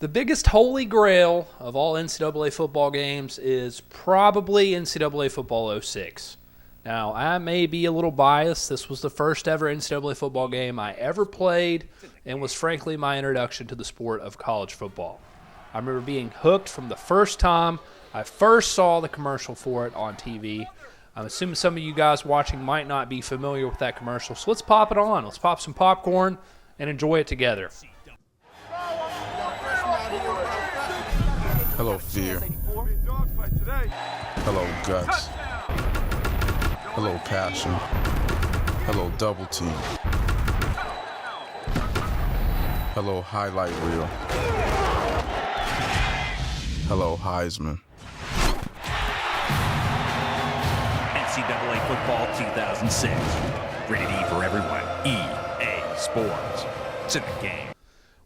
The biggest holy grail of all NCAA football games is probably NCAA Football 06. Now, I may be a little biased. This was the first ever NCAA football game I ever played and was frankly my introduction to the sport of college football. I remember being hooked from the first time I first saw the commercial for it on TV. I'm assuming some of you guys watching might not be familiar with that commercial, so let's pop it on. Let's pop some popcorn and enjoy it together. Hello, fear. Hello, guts. Hello, passion. Hello, double team. Hello, highlight reel. Hello, Heisman. NCAA Football 2006. Rated E for everyone. EA Sports. It's in the game.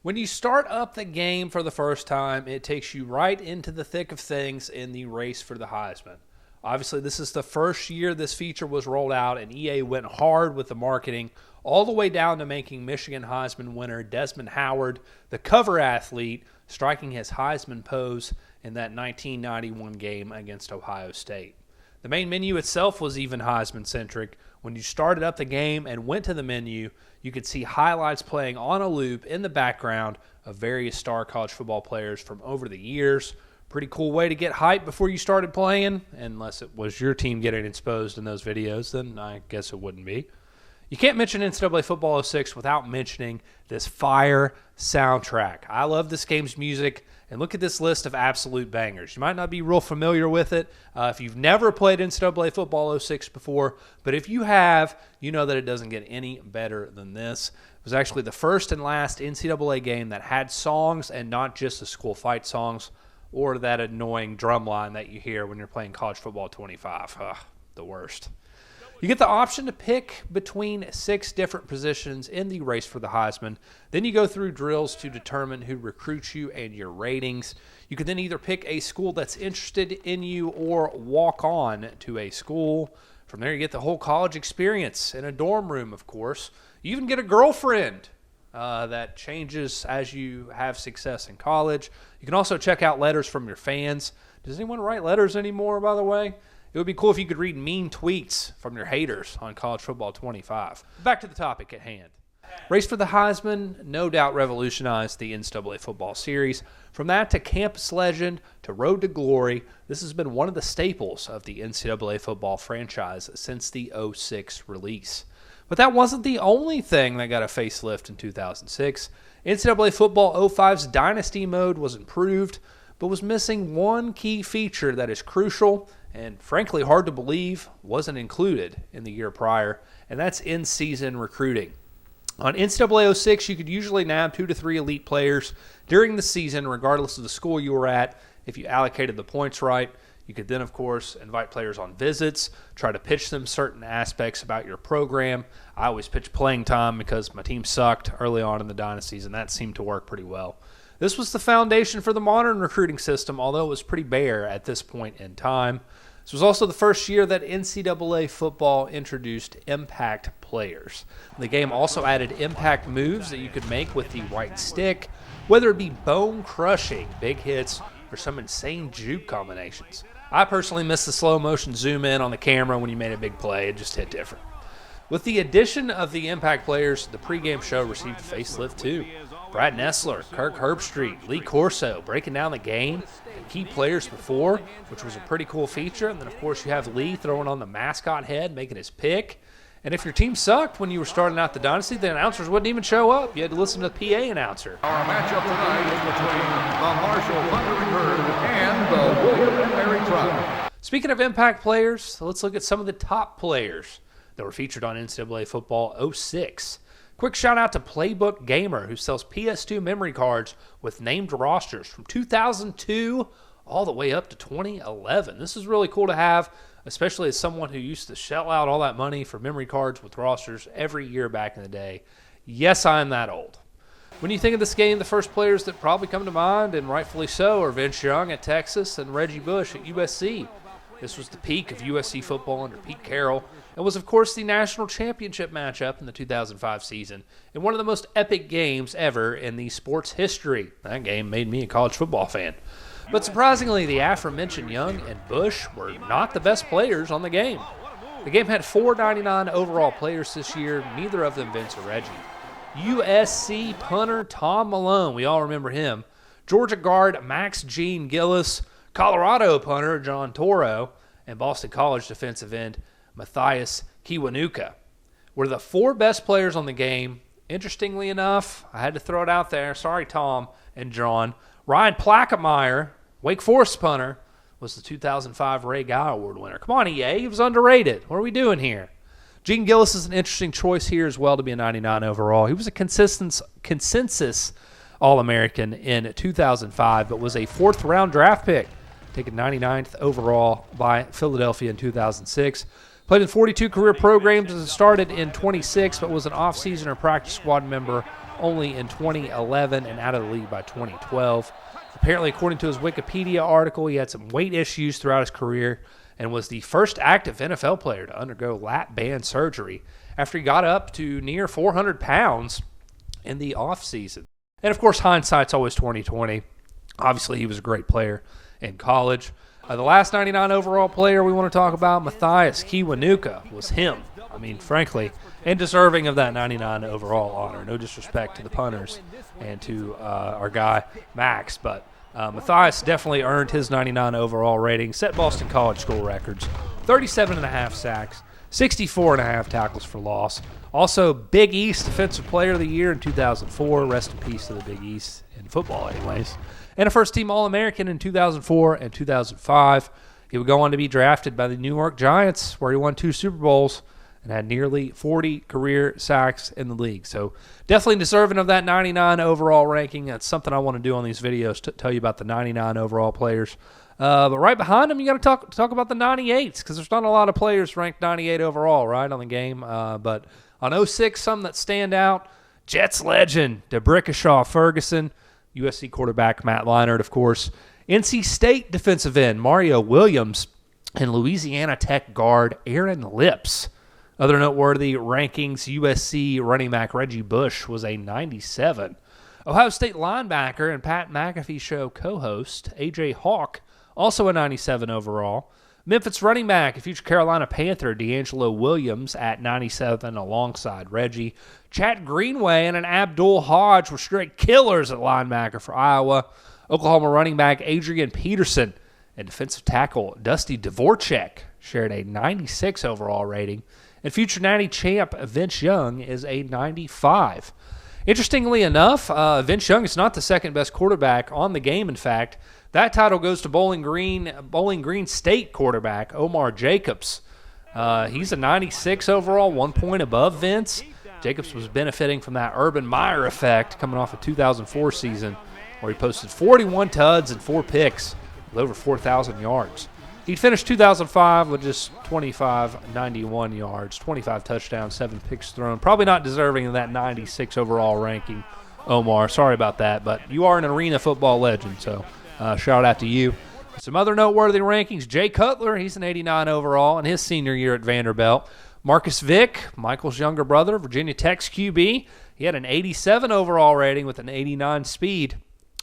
When you start up the game for the first time, it takes you right into the thick of things in the race for the Heisman. Obviously, this is the first year this feature was rolled out, and EA went hard with the marketing, all the way down to making Michigan Heisman winner Desmond Howard the cover athlete, striking his Heisman pose in that 1991 game against Ohio State. The main menu itself was even Heisman-centric. When you started up the game and went to the menu, you could see highlights playing on a loop in the background of various star college football players from over the years. Pretty cool way to get hyped before you started playing, unless it was your team getting exposed in those videos, then I guess it wouldn't be. You can't mention NCAA Football 06 without mentioning this fire soundtrack. I love this game's music, and look at this list of absolute bangers. You might not be real familiar with it if you've never played NCAA Football 06 before, but if you have, you know that it doesn't get any better than this. It was actually the first and last NCAA game that had songs and not just the school fight songs or that annoying drum line that you hear when you're playing College Football 25. Ugh, the worst. You get the option to pick between 6 different positions in the race for the Heisman. Then you go through drills to determine who recruits you and your ratings. You can then either pick a school that's interested in you or walk on to a school. From there, you get the whole college experience in a dorm room, of course. You even get a girlfriend that changes as you have success in college. You can also check out letters from your fans. Does anyone write letters anymore, by the way? It would be cool if you could read mean tweets from your haters on College Football 25. Back to the topic at hand. Race for the Heisman no doubt revolutionized the NCAA football series. From that to Campus Legend to Road to Glory, this has been one of the staples of the NCAA football franchise since the 06 release. But that wasn't the only thing that got a facelift in 2006. NCAA Football 05's Dynasty mode was improved, but was missing one key feature that is crucial and frankly hard to believe wasn't included in the year prior, and that's in-season recruiting. On NCAA 06, you could usually nab 2 to 3 elite players during the season, regardless of the school you were at, if you allocated the points right. You could then, of course, invite players on visits, try to pitch them certain aspects about your program. I always pitch playing time because my team sucked early on in the dynasties, and that seemed to work pretty well. This was the foundation for the modern recruiting system, although it was pretty bare at this point in time. This was also the first year that NCAA football introduced impact players. The game also added impact moves that you could make with the right stick, whether it be bone-crushing big hits or some insane juke combinations. I personally miss the slow-motion zoom-in on the camera when you made a big play. It just hit different. With the addition of the impact players, the pregame show received a facelift too. Brad Nessler, Kirk Herbstreit, Lee Corso breaking down the game and key players before, which was a pretty cool feature. And then, of course, you have Lee throwing on the mascot head, making his pick. And if your team sucked when you were starting out the Dynasty, the announcers wouldn't even show up. You had to listen to the PA announcer. Our matchup tonight is between the Marshall Thundering Herd and the William and Mary Tribe. Speaking of impact players, let's look at some of the top players that were featured on NCAA Football 06. Quick shout out to Playbook Gamer, who sells PS2 memory cards with named rosters from 2002 all the way up to 2011. This is really cool to have, especially as someone who used to shell out all that money for memory cards with rosters every year back in the day. Yes, I'm that old. When you think of this game, the first players that probably come to mind, and rightfully so, are Vince Young at Texas and Reggie Bush at USC. This was the peak of USC football under Pete Carroll and was, of course, the national championship matchup in the 2005 season and one of the most epic games ever in the sport's history. That game made me a college football fan. But surprisingly, the aforementioned Young and Bush were not the best players on the game. The game had 499 overall players this year, neither of them Vince or Reggie. USC punter Tom Malone, we all remember him. Georgia guard Max Gene Gillis, Colorado punter John Toro, and Boston College defensive end Matthias Kiwanuka were the 4 best players on the game. Interestingly enough, I had to throw it out there. Sorry, Tom and John. Ryan Plackemeier, Wake Forest punter, was the 2005 Ray Guy Award winner. Come on, EA. He was underrated. What are we doing here? Gene Gillis is an interesting choice here as well to be a 99 overall. He was a consensus All-American in 2005, but was a 4th-round draft pick, taken 99th overall by Philadelphia in 2006. Played in 42 career programs and started in 26, but was an off-season or practice squad member only in 2011 and out of the league by 2012. Apparently, according to his Wikipedia article, he had some weight issues throughout his career and was the first active NFL player to undergo lap band surgery after he got up to near 400 pounds in the offseason. And, of course, hindsight's always 20/20. Obviously, he was a great player in college. The last 99 overall player we want to talk about, Matthias Kiwanuka, was him. I mean, frankly, and deserving of that 99 overall honor. No disrespect to the punters and to our guy, Max, but Matthias definitely earned his 99 overall rating, set Boston College school records, 37.5 sacks, 64.5 tackles for loss. Also, Big East Defensive Player of the Year in 2004. Rest in peace to the Big East in football anyways. And a first-team All-American in 2004 and 2005. He would go on to be drafted by the New York Giants, where he won 2 Super Bowls and had nearly 40 career sacks in the league. So definitely deserving of that 99 overall ranking. That's something I want to do on these videos, to tell you about the 99 overall players. But right behind them, you got to talk about the 98s, because there's not a lot of players ranked 98 overall, right, on the game. But on 06, some that stand out, Jets legend DeBrickashaw Ferguson, USC quarterback Matt Leinart, of course, NC State defensive end Mario Williams, and Louisiana Tech guard Aaron Lips. Other noteworthy rankings, USC running back Reggie Bush was a 97. Ohio State linebacker and Pat McAfee show co-host A.J. Hawk, also a 97 overall. Memphis running back, future Carolina Panther D'Angelo Williams at 97 alongside Reggie. Chad Greenway and an Abdul Hodge were straight killers at linebacker for Iowa. Oklahoma running back Adrian Peterson and defensive tackle Dusty Dvorak shared a 96 overall rating. And future Natty champ Vince Young is a 95. Interestingly enough, Vince Young is not the second best quarterback on the game, in fact. That title goes to Bowling Green State quarterback Omar Jacobs. He's a 96 overall, 1 point above Vince. Jacobs was benefiting from that Urban Meyer effect coming off a 2004 season where he posted 41 tuds and 4 picks with over 4,000 yards. He finished 2005 with just 2,591 yards, 25 touchdowns, 7 picks thrown. Probably not deserving of that 96 overall ranking, Omar. Sorry about that, but you are an arena football legend, so shout out to you. Some other noteworthy rankings, Jay Cutler, he's an 89 overall in his senior year at Vanderbilt. Marcus Vick, Michael's younger brother, Virginia Tech's QB, he had an 87 overall rating with an 89 speed.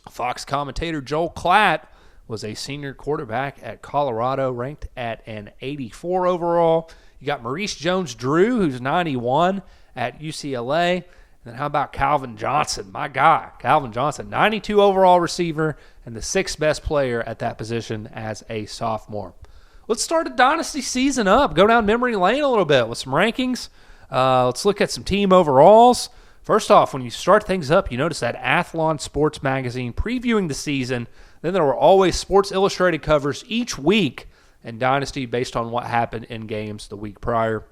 Fox commentator Joel Klatt was a senior quarterback at Colorado, ranked at an 84 overall. You got Maurice Jones-Drew, who's 91 at UCLA. And then how about Calvin Johnson? My guy, Calvin Johnson, 92 overall receiver and the 6th best player at that position as a sophomore. Let's start a Dynasty season up. Go down memory lane a little bit with some rankings. Let's look at some team overalls. First off, when you start things up, you notice that Athlon Sports Magazine previewing the season. Then there were always Sports Illustrated covers each week in Dynasty based on what happened in games the week prior.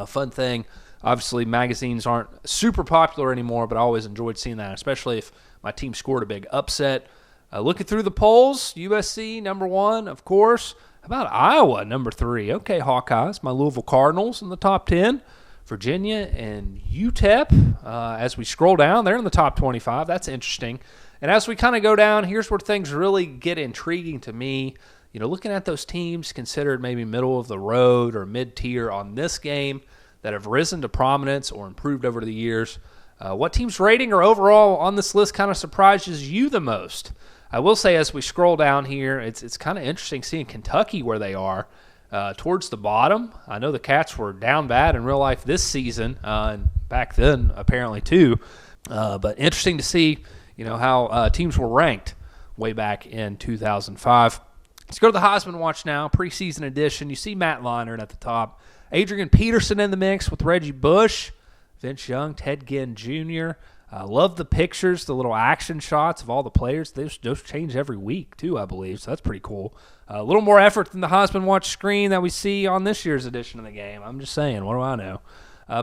Fun thing. Obviously, magazines aren't super popular anymore, but I always enjoyed seeing that, especially if my team scored a big upset. Looking through the polls, USC number 1, of course. How about Iowa number 3? Okay, Hawkeyes, my Louisville Cardinals in the top 10. Virginia and UTEP, as we scroll down, they're in the top 25. That's interesting. And as we kind of go down, here's where things really get intriguing to me. looking at those teams considered maybe middle of the road or mid-tier on this game that have risen to prominence or improved over the years, what team's rating or overall on this list kind of surprises you the most? I will say as we scroll down here, it's kind of interesting seeing Kentucky where they are towards the bottom. I know the Cats were down bad in real life this season, and back then apparently too. But interesting to see, how teams were ranked way back in 2005. Let's go to the Heisman Watch now, preseason edition. You see Matt Leinart at the top. Adrian Peterson in the mix with Reggie Bush, Vince Young, Ted Ginn Jr. Love the pictures, the little action shots of all the players. Those change every week, too, I believe, so that's pretty cool. A little more effort than the Heisman Watch screen that we see on this year's edition of the game. I'm just saying, what do I know?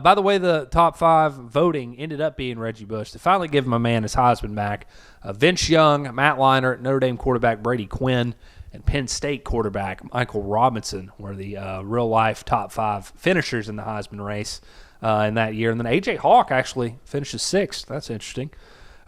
By the way, the top 5 voting ended up being Reggie Bush. They finally give my man his Heisman back. Vince Young, Matt Leinart, Notre Dame quarterback Brady Quinn, and Penn State quarterback Michael Robinson were the real-life top 5 finishers in the Heisman race in that year. And then A.J. Hawk actually finishes 6th. That's interesting.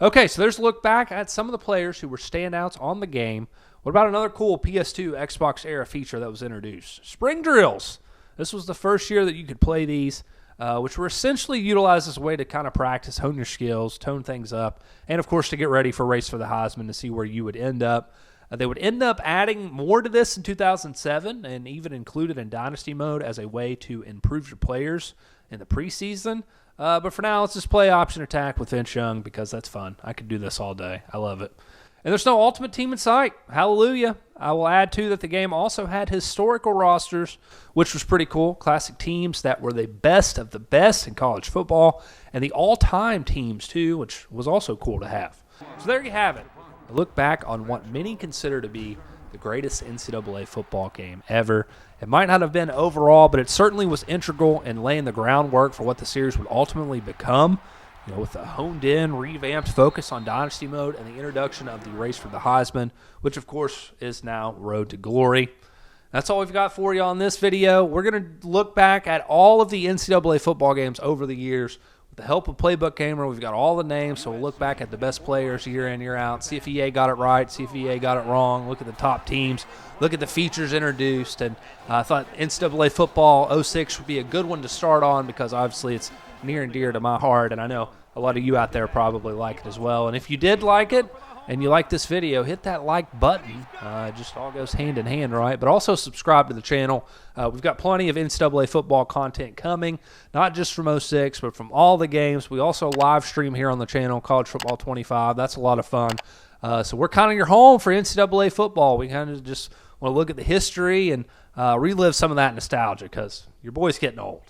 Okay, so there's a look back at some of the players who were standouts on the game. What about another cool PS2 Xbox era feature that was introduced? Spring drills. This was the first year that you could play these, which were essentially utilized as a way to kind of practice, hone your skills, tone things up, and, of course, to get ready for Race for the Heisman to see where you would end up. They would end up adding more to this in 2007 and even include it in Dynasty mode as a way to improve your players in the preseason. But for now, let's just play option attack with Vince Young because that's fun. I could do this all day. I love it. And there's no ultimate team in sight. Hallelujah. I will add, too, that the game also had historical rosters, which was pretty cool. Classic teams that were the best of the best in college football, and the all-time teams, too, which was also cool to have. So there you have it. A look back on what many consider to be the greatest NCAA football game ever. It might not have been overall, but it certainly was integral in laying the groundwork for what the series would ultimately become, with a honed-in, revamped focus on Dynasty mode and the introduction of the Race for the Heisman, which, of course, is now Road to Glory. That's all we've got for you on this video. We're going to look back at all of the NCAA football games over the years. With the help of Playbook Gamer, we've got all the names, so we'll look back at the best players year in, year out, see if EA got it right, see if EA got it wrong, look at the top teams, look at the features introduced, and I thought NCAA Football 06 would be a good one to start on because obviously it's near and dear to my heart, and I know a lot of you out there probably like it as well. And if you did like it and you like this video, hit that like button. It just all goes hand in hand, right? But also subscribe to the channel. We've got plenty of NCAA football content coming, not just from 06, but from all the games. We also live stream here on the channel, College Football 25. That's a lot of fun. So we're kind of your home for NCAA football. We kind of just want to look at the history and relive some of that nostalgia because your boy's getting old.